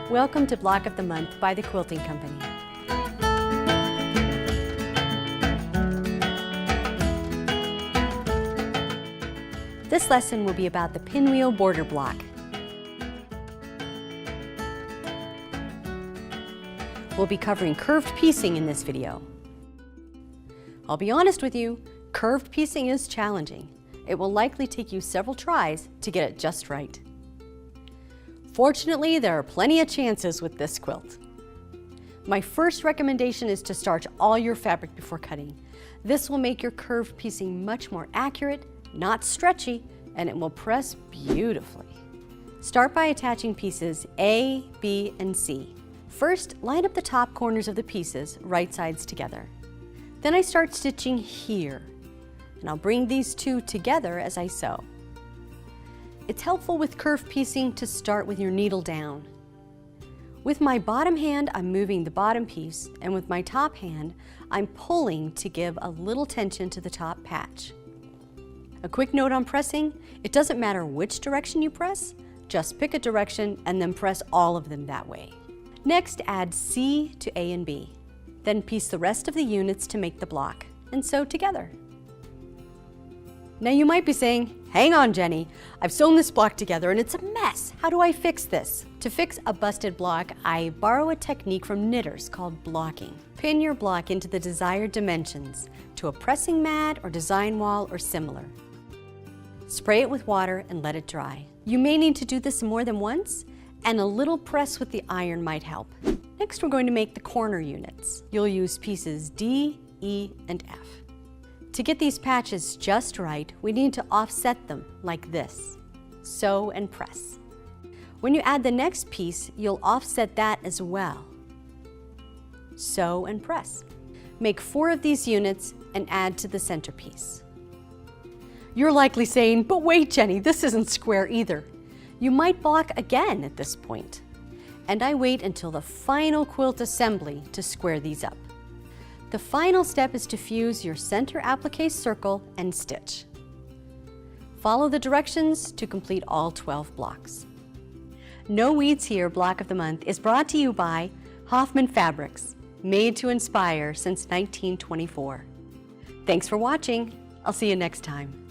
Welcome to Block of the Month by the Quilting Company. This lesson will be about the pinwheel border block. We'll be covering curved piecing in this video. I'll be honest with you, curved piecing is challenging. It will likely take you several tries to get it just right. Fortunately, there are plenty of chances with this quilt. My first recommendation is to starch all your fabric before cutting. This will make your curved piecing much more accurate, not stretchy, and it will press beautifully. Start by attaching pieces A, B, and C. First, line up the top corners of the pieces, right sides together. Then I start stitching here, and I'll bring these two together as I sew. It's helpful with curved piecing to start with your needle down. With my bottom hand, I'm moving the bottom piece, and with my top hand, I'm pulling to give a little tension to the top patch. A quick note on pressing, it doesn't matter which direction you press, just pick a direction and then press all of them that way. Next, add C to A and B. Then piece the rest of the units to make the block, and sew together. Now you might be saying, hang on Jenny, I've sewn this block together and it's a mess. How do I fix this? To fix a busted block, I borrow a technique from knitters called blocking. Pin your block into the desired dimensions to a pressing mat or design wall or similar. Spray it with water and let it dry. You may need to do this more than once, and a little press with the iron might help. Next, we're going to make the corner units. You'll use pieces D, E, and F. To get these patches just right, we need to offset them like this. Sew and press. When you add the next piece, you'll offset that as well. Sew and press. Make 4 of these units and add to the centerpiece. You're likely saying, but wait Jenny, this isn't square either. You might block again at this point. And I wait until the final quilt assembly to square these up. The final step is to fuse your center applique circle and stitch. Follow the directions to complete all 12 blocks. No Weeds Here Block of the Month is brought to you by Hoffman Fabrics, made to inspire since 1924. Thanks for watching. I'll see you next time.